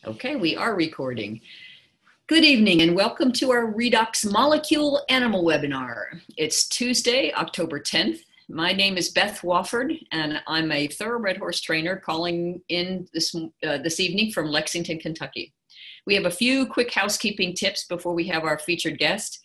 Okay, we are recording. Good evening and welcome to our Redox Molecule Animal webinar. It's Tuesday, October 10th. My name is Beth Wofford and I'm a thoroughbred horse trainer calling in this evening from Lexington, Kentucky. We have a few quick housekeeping tips before we have our featured guest.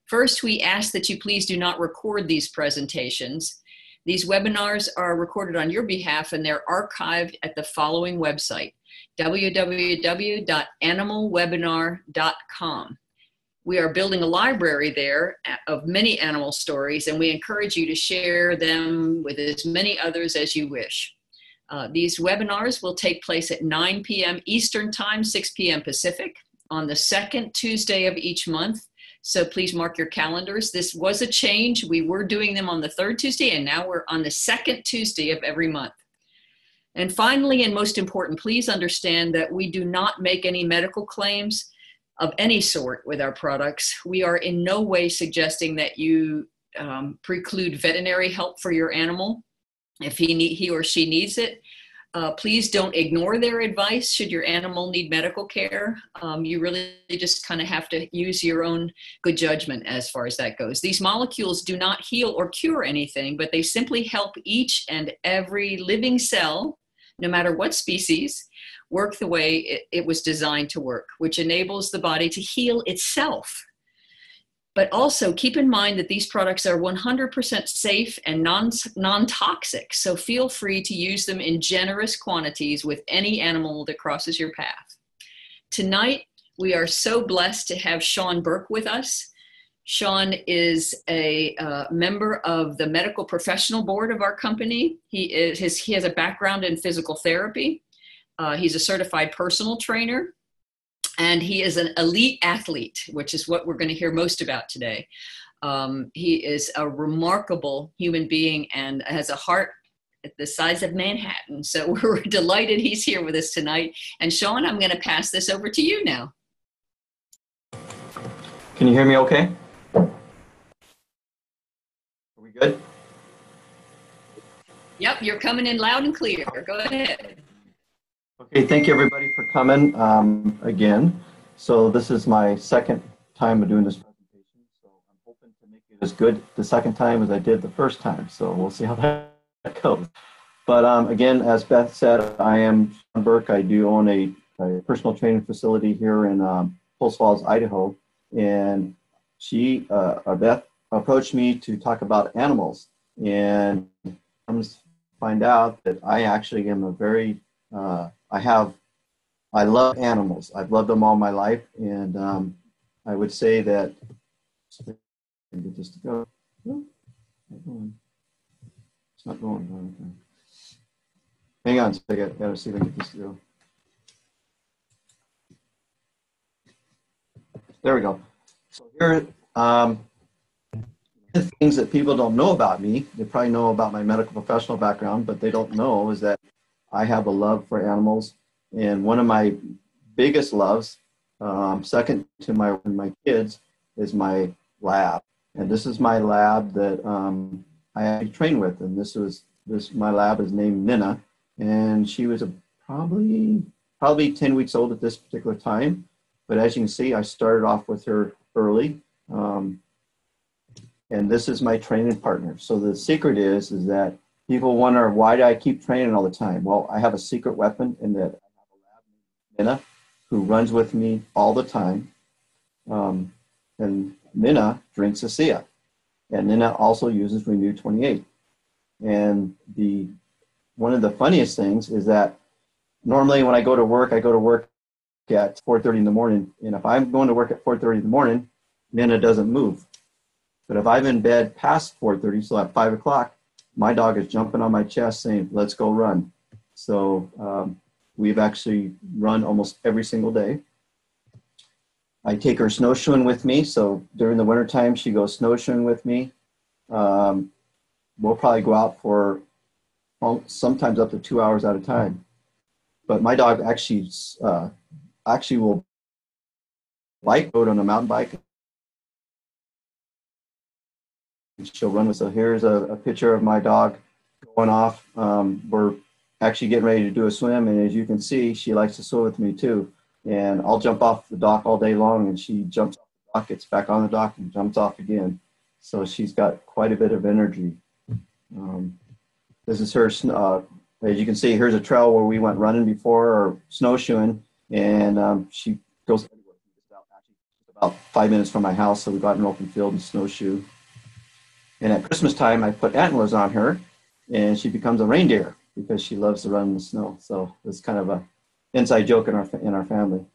First, we ask that you please do not record these presentations. These webinars are recorded on your behalf and they're archived at the following website: www.animalwebinar.com. We are building a library there of many animal stories, and we encourage you to share them with as many others as you wish. These webinars will take place at 9 p.m. Eastern Time, 6 p.m. Pacific, on the second Tuesday of each month. So please mark your calendars. This was a change. We were doing them on the third Tuesday, and now we're on the second Tuesday of every month. And finally, and most important, please understand that we do not make any medical claims of any sort with our products. We are in no way suggesting that you preclude veterinary help for your animal if he or she needs it. Please don't ignore their advice should your animal need medical care. You really just kind of have to use your own good judgment as far as that goes. These molecules do not heal or cure anything, but they simply help each and every living cell, no matter what species, work the way it was designed to work, which enables the body to heal itself. But also keep in mind that these products are 100% safe and non-toxic, so feel free to use them in generous quantities with any animal that crosses your path. Tonight, we are so blessed to have Shawn Burke with us. Shawn is a member of the medical professional board of our company. He has a background in physical therapy. He's a certified personal trainer, and he is an elite athlete, which is what we're going to hear most about today. He is a remarkable human being and has a heart the size of Manhattan. So we're delighted he's here with us tonight. And Shawn, I'm going to pass this over to you now. Can you hear me okay? Are we good? Yep, you're coming in loud and clear. Go ahead. Okay, thank you everybody for coming again. So this is my second time of doing this presentation, so I'm hoping to make it as good the second time as I did the first time. So we'll see how that goes. But again, as Beth said, I am Shawn Burke. I do own a personal training facility here in Post Falls, Idaho, and Beth approached me to talk about animals, and I'm just find out that I actually am a very I love animals. I've loved them all my life, and I would say that get this to go. It's not going. Okay. Hang on, I gotta see if I can get this to go. There we go. So here, the things that people don't know about me, they probably know about my medical professional background, but they don't know is that I have a love for animals. And one of my biggest loves, second to my kids, is my lab. And this is my lab that I actually train with. And my lab is named Nina. And she was probably 10 weeks old at this particular time. But as you can see, I started off with her early. And this is my training partner. So the secret is that people wonder, why do I keep training all the time? Well, I have a secret weapon in that I have a lab named Nina who runs with me all the time. And Nina drinks ASEA. And Nina also uses Renew 28. And one of the funniest things is that normally when I go to work at 4:30 in the morning. And if I'm going to work at 4:30 in the morning, Nina doesn't move. But if I'm in bed past 4:30, so at 5 o'clock, my dog is jumping on my chest saying, let's go run. So we've actually run almost every single day. I take her snowshoeing with me. So during the wintertime, she goes snowshoeing with me. We'll probably go out for sometimes up to 2 hours at a time. But my dog actually will bike out on a mountain bike. She'll run with. So here's a picture of my dog going off. We're actually getting ready to do a swim, and as you can see, she likes to swim with me too. and I'll jump off the dock all day long, and she jumps off the dock, gets back on the dock, and jumps off again. So she's got quite a bit of energy. This is her, as you can see, here's a trail where we went running before, or snowshoeing, and she goes about 5 minutes from my house, so we got an open field and snowshoe. And at Christmas time, I put antlers on her, and she becomes a reindeer because she loves to run in the snow. So it's kind of a inside joke in our family.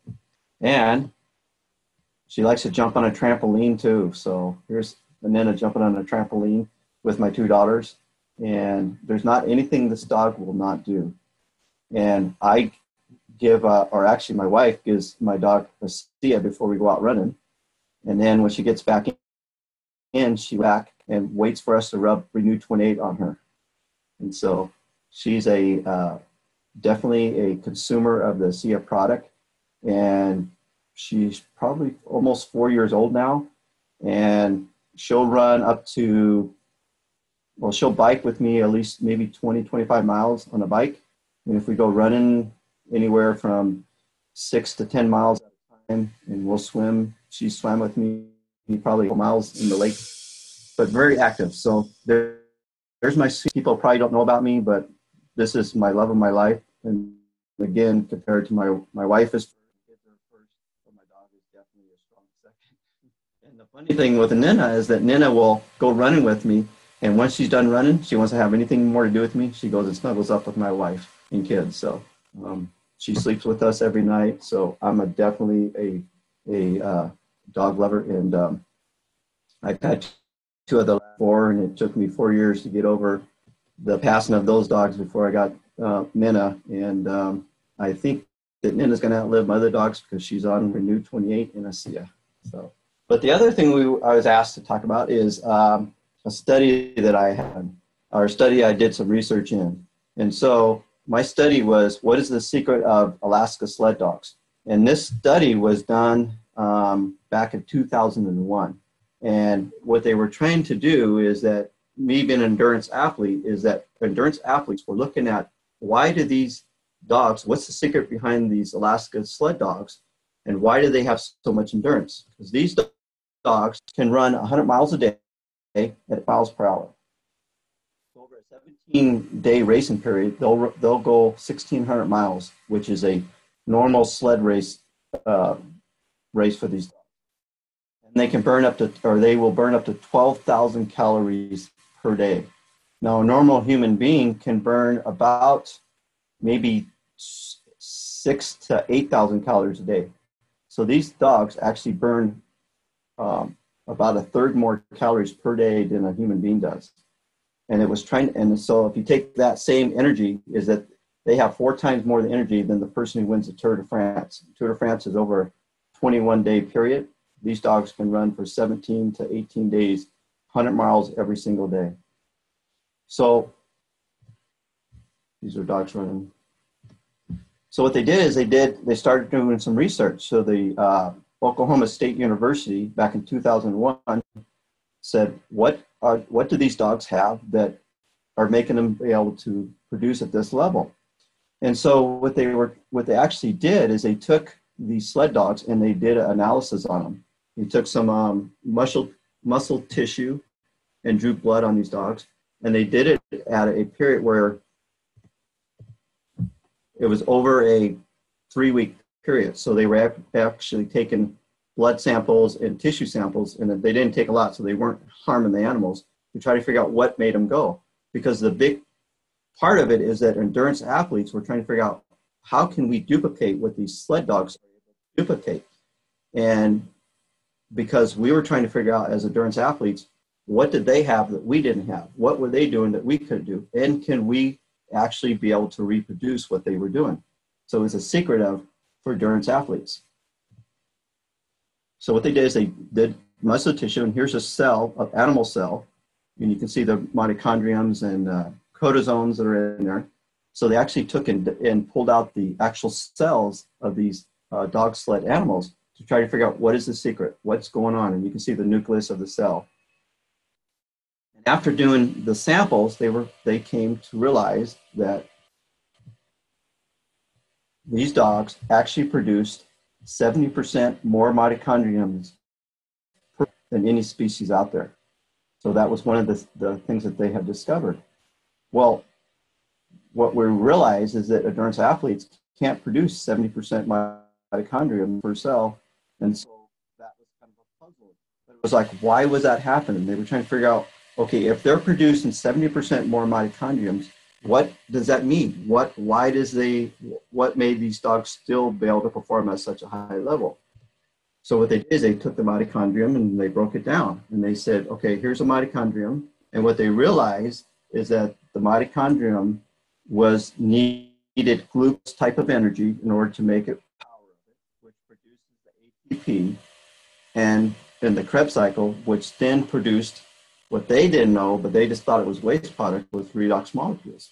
And she likes to jump on a trampoline too. So here's Nina jumping on a trampoline with my two daughters. And there's not anything this dog will not do. And I give, or actually my wife gives my dog a Sia before we go out running. And then when she gets back in, she back and waits for us to rub Renew 28 on her. And so she's definitely a consumer of the Sia product. And she's probably almost 4 years old now. And she'll run up to, well, she'll bike with me at least maybe 20, 25 miles on a bike. And if we go running anywhere from 6 to 10 miles at a time, and we'll swim, she swam with me probably miles in the lake, but very active. So there's my, people probably don't know about me, but this is my love of my life. And again, compared to my wife is first, but my dog is definitely a strong second. And the funny thing with Nina is that Nina will go running with me. And once she's done running, she wants to have anything more to do with me. She goes and snuggles up with my wife and kids. So she sleeps with us every night. So I'm definitely a dog lover. And I've had two of the 4, and it took me 4 years to get over the passing of those dogs before I got Nina. And I think that Nina's going to outlive my other dogs because she's on Renew 28 and a Sia. So, but the other thing I was asked to talk about is a study that I had, or a study I did some research in. And so my study was, what is the secret of Alaska sled dogs? And this study was done back in 2001. And what they were trying to do is that, me being an endurance athlete, is that endurance athletes were looking at, why do these dogs, what's the secret behind these Alaska sled dogs, and why do they have so much endurance? Because these dogs can run 100 miles a day at miles per hour. Over a 17-day racing period, they'll go 1,600 miles, which is a normal sled race for these dogs. And they can burn up to, or they will burn up to 12,000 calories per day. Now, a normal human being can burn about maybe 6,000 to 8,000 calories a day. So these dogs actually burn about a third more calories per day than a human being does. And it was and so if you take that same energy, is that they have 4 times more energy than the person who wins the Tour de France. Tour de France is over a 21-day period. These dogs can run for 17 to 18 days, 100 miles every single day. So these are dogs running. So what they did is they started doing some research. So the Oklahoma State University back in 2001 said, what do these dogs have that are making them be able to produce at this level? And so what they actually did is they took these sled dogs and they did an analysis on them. They took some muscle tissue and drew blood on these dogs, and they did it at a period where it was over a 3-week period. So they were actually taking blood samples and tissue samples, and they didn't take a lot, so they weren't harming the animals, to try to figure out what made them go. Because the big part of it is that endurance athletes were trying to figure out, how can we duplicate what these sled dogs are able to duplicate? And because we were trying to figure out, as endurance athletes, what did they have that we didn't have? What were they doing that we couldn't do? And can we actually be able to reproduce what they were doing? So it's a secret for endurance athletes. So what they did is they did muscle tissue, and here's a cell, an animal cell, and you can see the mitochondriums and protozoans that are in there. So they actually took and pulled out the actual cells of these dog sled animals to try to figure out, what is the secret, what's going on, and you can see the nucleus of the cell. And after doing the samples, they came to realize that these dogs actually produced 70% more mitochondria than any species out there. So that was one of the things that they had discovered. Well, what we realize is that endurance athletes can't produce 70% mitochondria per cell. And so that was kind of a puzzle. But it was like, why was that happening? They were trying to figure out, okay, if they're producing 70% more mitochondria, what does that mean? What made these dogs still be able to perform at such a high level? So what they did is they took the mitochondrium and they broke it down. And they said, okay, here's a mitochondrium. And what they realized is that the mitochondrium needed glucose type of energy in order to make it power of it, which produces the ATP. And in the Krebs cycle, which then produced what they didn't know, but they just thought it was waste product, with redox molecules.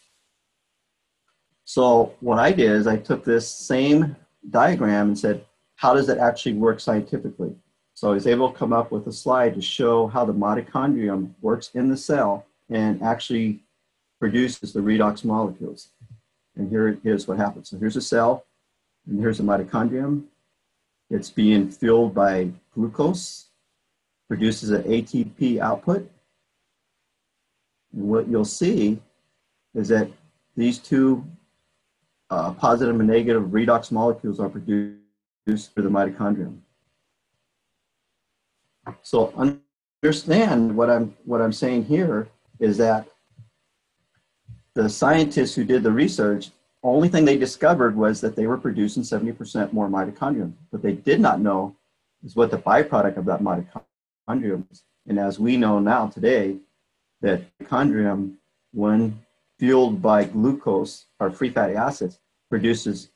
So what I did is I took this same diagram and said, how does it actually work scientifically? So I was able to come up with a slide to show how the mitochondrium works in the cell and actually produces the redox molecules. And here's what happens. So here's a cell, and here's a mitochondrium. It's being fueled by glucose, produces an ATP output. And what you'll see is that these two positive and negative redox molecules are produced through the mitochondrium. So understand what I'm saying here is that the scientists who did the research, only thing they discovered was that they were producing 70% more mitochondria. What they did not know is what the byproduct of that mitochondrium is. And as we know now today, that mitochondrium, when fueled by glucose or free fatty acids, produces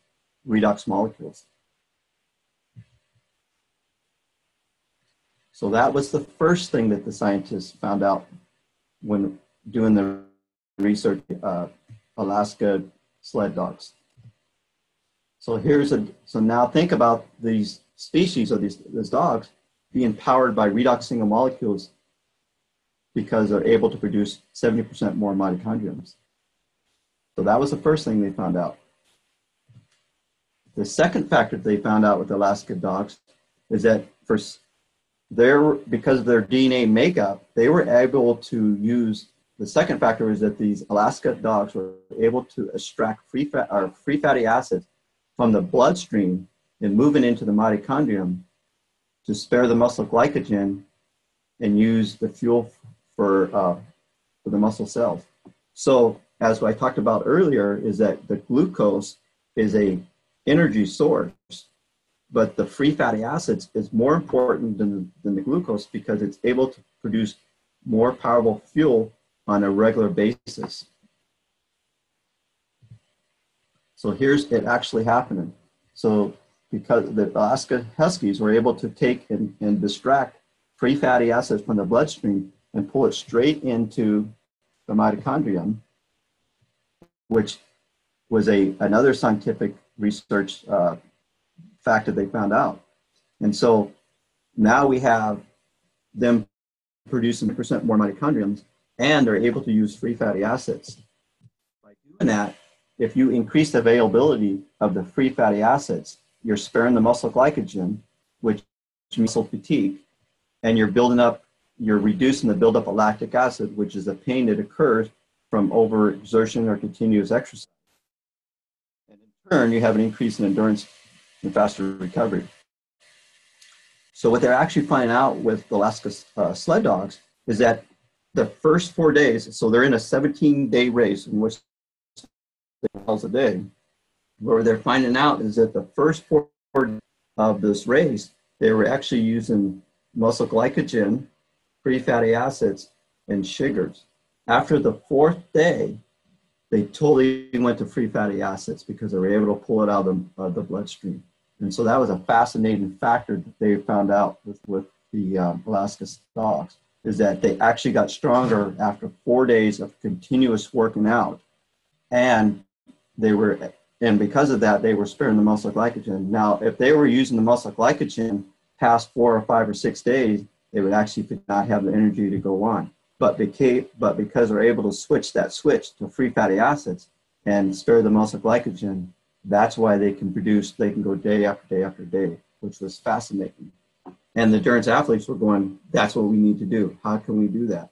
redox molecules. So that was the first thing that the scientists found out when doing the research, Alaska sled dogs. So now think about these species or these dogs being powered by redox single molecules because they're able to produce 70% more mitochondria. So that was the first thing they found out. The second factor they found out with Alaska dogs is that because of their DNA makeup, they were able to use, the second factor is that these Alaska dogs were able to extract free fatty acids from the bloodstream and move it into the mitochondrium to spare the muscle glycogen and use the fuel for the muscle cells. So as I talked about earlier, is that the glucose is a energy source, but the free fatty acids is more important than the glucose because it's able to produce more powerful fuel on a regular basis. So here's it actually happening. So because the Alaska huskies were able to take and distract free fatty acids from the bloodstream and pull it straight into the mitochondrium, which was another scientific research fact that they found out. And so now we have them producing 1% more mitochondria, and they're able to use free fatty acids. By doing that, if you increase the availability of the free fatty acids, you're sparing the muscle glycogen, which is muscle fatigue, and you're reducing the buildup of lactic acid, which is the pain that occurs from overexertion or continuous exercise. And in turn, you have an increase in endurance and faster recovery. So what they're actually finding out with the Alaska sled dogs is that the first 4 days, so they're in a 17-day race in which miles a day. What they're finding out is that the first 4 days of this race, they were actually using muscle glycogen, free fatty acids, and sugars. After the 4th day, they totally went to free fatty acids because they were able to pull it out of the bloodstream. And so that was a fascinating factor that they found out with the Alaska dogs, is that they actually got stronger after 4 days of continuous working out. And because of that, they were sparing the muscle glycogen. Now, if they were using the muscle glycogen past 4 or 5 or 6 days, they would actually not have the energy to go on. But because they're able to switch to free fatty acids and spare the muscle glycogen, that's why they can go day after day after day, which was fascinating. And the endurance athletes were going, that's what we need to do. How can we do that?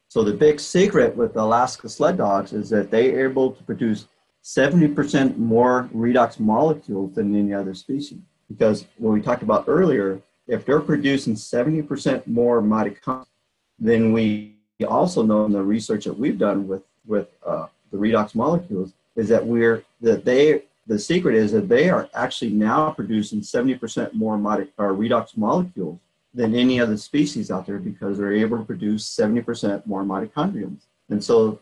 So the big secret with the Alaska sled dogs is that they are able to produce 70% more redox molecules than any other species. Because what we talked about earlier, if they're producing 70% more mitochondria, then we also know in the research that we've done with the redox molecules is that the secret is that they are actually now producing 70% more redox molecules than any other species out there because they're able to produce 70% more mitochondria. And so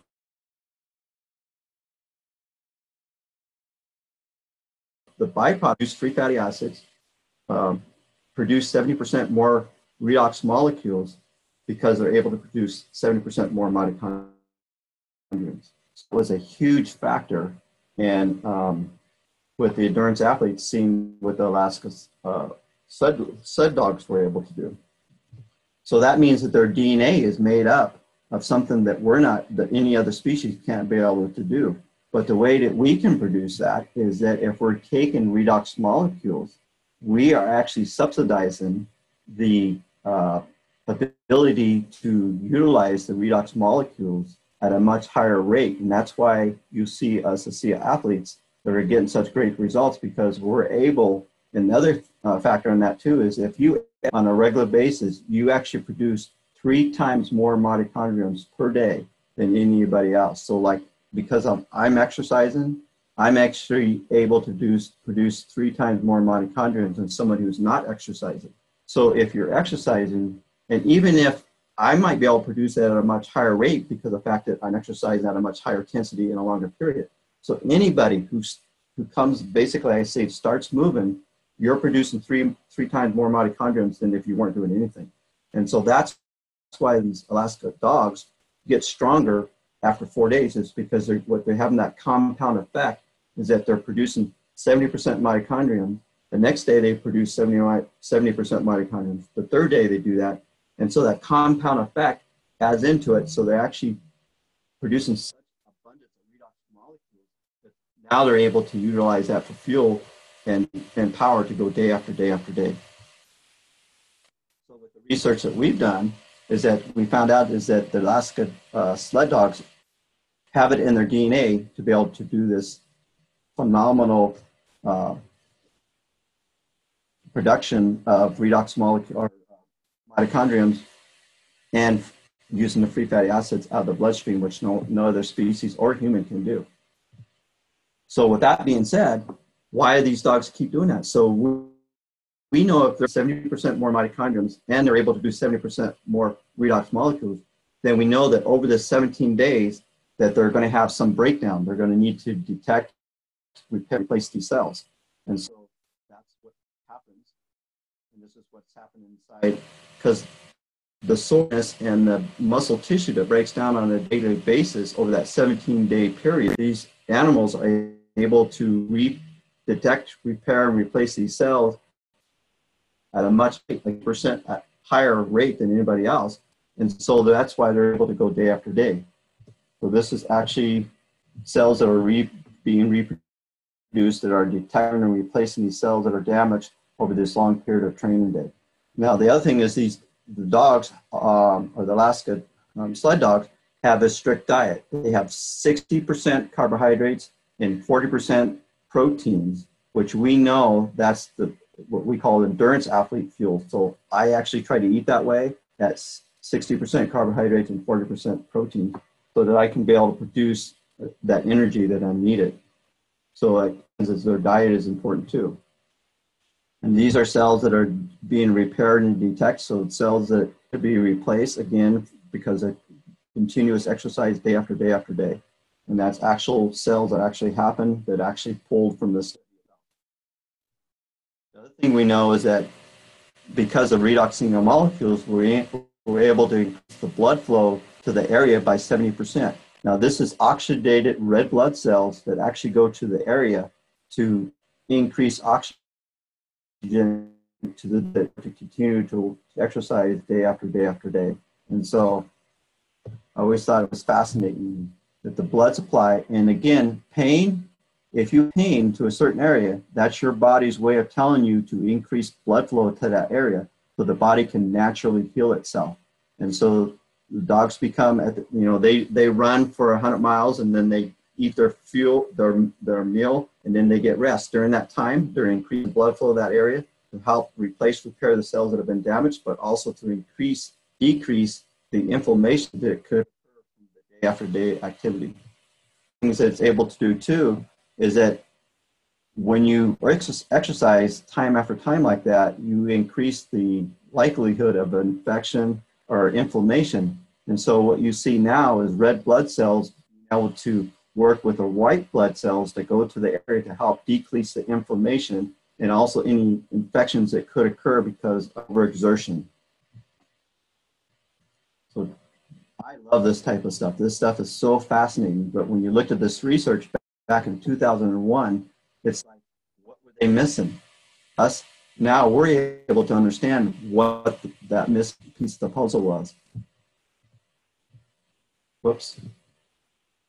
the byproducts, free fatty acids, produce 70% more redox molecules because they're able to produce 70% more mitochondria. So it was a huge factor. And with the endurance athletes, seeing what the Alaska sled dogs were able to do. So that means that their DNA is made up of something that that any other species can't be able to do. But the way that we can produce that is that if we're taking redox molecules, we are actually subsidizing the ability to utilize the redox molecules at a much higher rate. And that's why you see us as athletes that are getting such great results, because we're able, another factor in that too, is if you, on a regular basis, you actually produce 3 times more mitochondria per day than anybody else. So like, because I'm exercising, I'm actually able to produce 3 times more mitochondria than someone who's not exercising. So if you're exercising, and even if I might be able to produce it at a much higher rate because of the fact that I'm exercising at a much higher intensity in a longer period. So anybody who comes, basically I say, starts moving, you're producing three times more mitochondria than if you weren't doing anything. And so that's why these Alaska dogs get stronger after 4 days, is because what they're having that compound effect is that they're producing 70% mitochondria. The next day they produce 70% mitochondria. The third day they do that. And so that compound effect adds into it. So they're actually producing such abundance of redox molecules that now they're able to utilize that for fuel and power to go day after day after day. So with the research that we've done is that we found out is that the Alaska sled dogs have it in their DNA to be able to do this phenomenal production of redox molecule or mitochondria and using the free fatty acids out of the bloodstream, which no other species or human can do. So with that being said, why do these dogs keep doing that? So we know if they're 70% more mitochondria and they're able to do 70% more redox molecules, then we know that over the 17 days that they're going to have some breakdown. They're going to need to detect, repair, replace these cells. And so that's what happens. And this is what's happening inside, because the soreness and the muscle tissue that breaks down on a daily basis over that 17-day period, these animals are able to detect, repair, and replace these cells at a much percent higher rate than anybody else. And so that's why they're able to go day after day. So this is actually cells that are being reproduced, that are detecting and replacing these cells that are damaged over this long period of training day. Now, the other thing is the dogs, or the Alaska sled dogs, have a strict diet. They have 60% carbohydrates and 40% proteins, which we know that's what we call endurance athlete fuel. So I actually try to eat that way. That's 60% carbohydrates and 40% protein, so that I can be able to produce that energy that I'm needed. So their diet is important too. And these are cells that are being repaired and detected, so cells that could be replaced, again, because of continuous exercise day after day after day. And that's actual cells that actually happen, that actually pulled from this. The other thing we know is that because of redoxing the molecules, we're able to increase the blood flow to the area by 70%. Now, this is oxidated red blood cells that actually go to the area to increase oxygen to continue to exercise day after day after day. And so I always thought it was fascinating that the blood supply, and again, pain if you pain to a certain area, that's your body's way of telling you to increase blood flow to that area so the body can naturally heal itself. And so the dogs become, they run for 100 miles and then they eat their fuel, their meal, and then they get rest. During that time, they're increasing blood flow to that area to help repair the cells that have been damaged, but also to decrease the inflammation that could occur from the day after day activity. Things that it's able to do too is that when you exercise time after time like that, you increase the likelihood of infection or inflammation. And so what you see now is red blood cells being able to work with the white blood cells that go to the area to help decrease the inflammation and also any infections that could occur because of overexertion. So I love this type of stuff. This stuff is so fascinating. But when you looked at this research back in 2001, it's like, what were they missing? Us, now we're able to understand what that missing piece of the puzzle was. Whoops.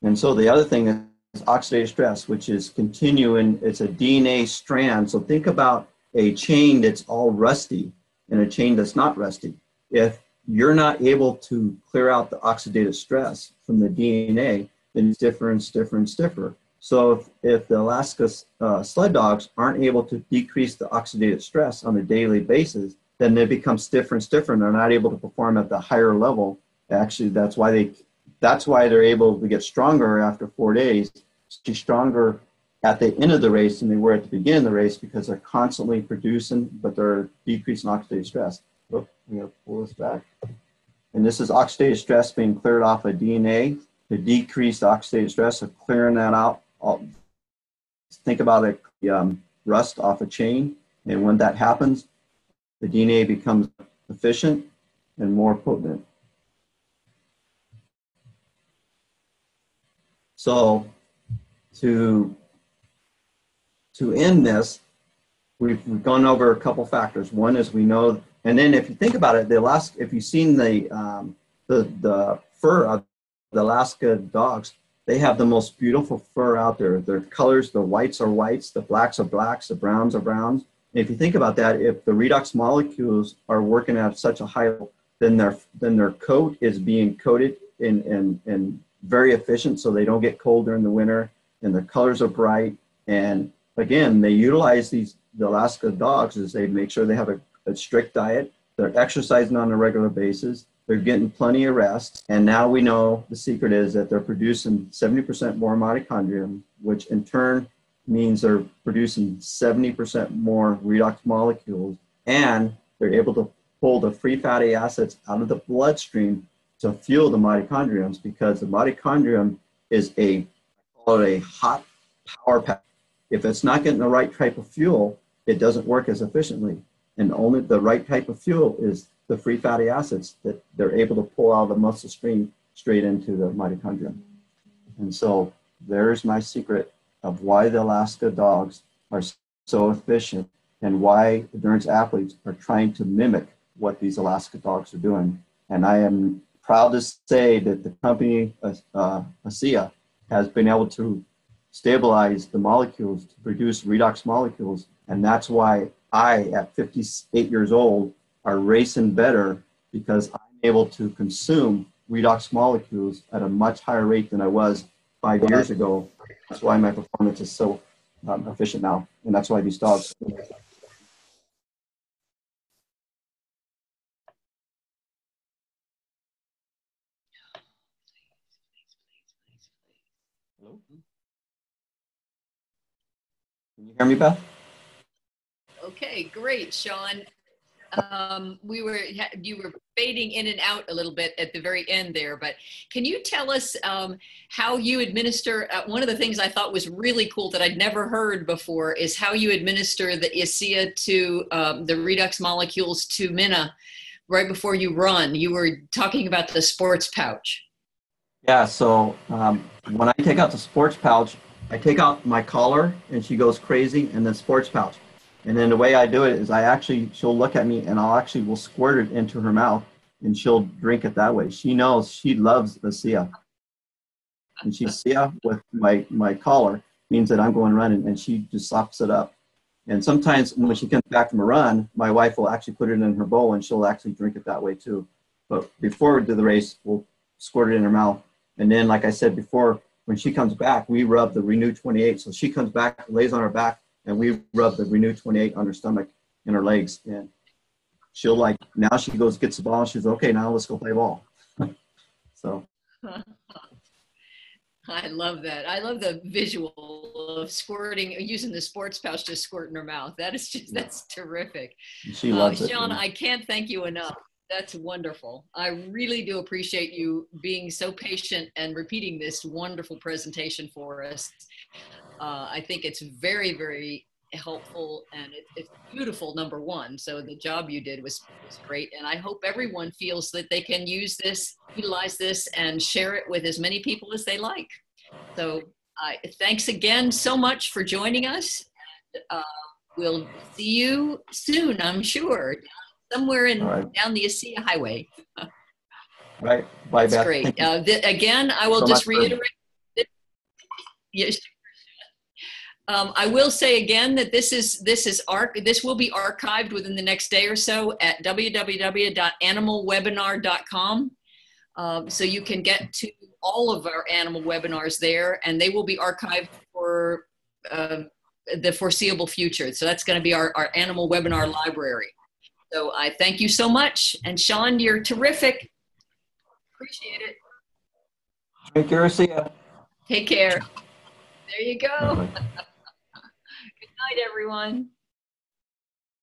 And so the other thing is oxidative stress, which is continuing, it's a DNA strand. So think about a chain that's all rusty and a chain that's not rusty. If you're not able to clear out the oxidative stress from the DNA, then it's stiffer and stiffer and stiffer. So if the Alaska sled dogs aren't able to decrease the oxidative stress on a daily basis, then they become stiffer and stiffer and they're not able to perform at the higher level. Actually, that's why they're able to get stronger after 4 days, stronger at the end of the race than they were at the beginning of the race because they're constantly producing, but they're decreasing oxidative stress. Oh, I'm going to pull this back. And this is oxidative stress being cleared off of DNA to decrease the oxidative stress, so clearing that out. Think about it, rust off a chain. And when that happens, the DNA becomes efficient and more potent. So to end this, we've gone over a couple factors. One is we know, and then if you think about it, if you've seen the fur of the Alaska dogs, they have the most beautiful fur out there. Their colors, the whites are whites, the blacks are blacks, the browns are browns. And if you think about that, if the redox molecules are working at such a high level, then their coat is being coated in very efficient so they don't get cold during the winter, and their colors are bright. And again, they utilize the Alaska dogs as they make sure they have a strict diet. They're exercising on a regular basis. They're getting plenty of rest. And now we know the secret is that they're producing 70% more mitochondria, which in turn means they're producing 70% more redox molecules. And they're able to pull the free fatty acids out of the bloodstream to fuel the mitochondria, because the mitochondrium is I call it a hot power pack. If it's not getting the right type of fuel, it doesn't work as efficiently. And only the right type of fuel is the free fatty acids that they're able to pull out of the muscle stream straight into the mitochondria. And so there's my secret of why the Alaska dogs are so efficient and why endurance athletes are trying to mimic what these Alaska dogs are doing. And I am proud to say that the company, P.T.A, has been able to stabilize the molecules to produce redox molecules. And that's why I, at 58 years old, are racing better, because I'm able to consume redox molecules at a much higher rate than I was 5 years ago. That's why my performance is so efficient now. And that's why these dogs. Hello? Can you hear me, Beth? Okay, great, Shawn. You were fading in and out a little bit at the very end there, but can you tell us how you administer? One of the things I thought was really cool that I'd never heard before is how you administer the ASEA to the redox molecules to Minna right before you run. You were talking about the sports pouch. Yeah, so when I take out the sports pouch, I take out my collar and she goes crazy, and then sports pouch. And then the way I do it is she'll look at me and will squirt it into her mouth and she'll drink it that way. She knows, she loves the ASEA. And she's ASEA with my collar. means that I'm going running, and she just sops it up. And sometimes when she comes back from a run, my wife will actually put it in her bowl and she'll actually drink it that way too. But before we do the race, we'll squirt it in her mouth. And then, like I said before, when she comes back, we rub the Renew 28. So she comes back, lays on her back, and we rub the Renew 28 on her stomach and her legs. And she'll now she goes, gets the ball. She's okay, now let's go play ball. So. I love that. I love the visual of squirting, using the sports pouch to squirt in her mouth. That is just, that's terrific. She loves it. Shawn, I can't thank you enough. That's wonderful. I really do appreciate you being so patient and repeating this wonderful presentation for us. I think it's very, very helpful, and it's beautiful, number one. So the job you did was great. And I hope everyone feels that they can use this, utilize this, and share it with as many people as they like. So thanks again so much for joining us. We'll see you soon, I'm sure, somewhere down the ASEA Highway. Right. Bye, That's Beth. great. Again, I will just reiterate. Yes. I will say again that this will be archived within the next day or so at www.animalwebinar.com. So you can get to all of our animal webinars there, and they will be archived for the foreseeable future. So that's going to be our animal webinar library. So I thank you so much. And Shawn, you're terrific. Appreciate it. Take care. See ya. Take care. There you go. Bye-bye. Good night, everyone.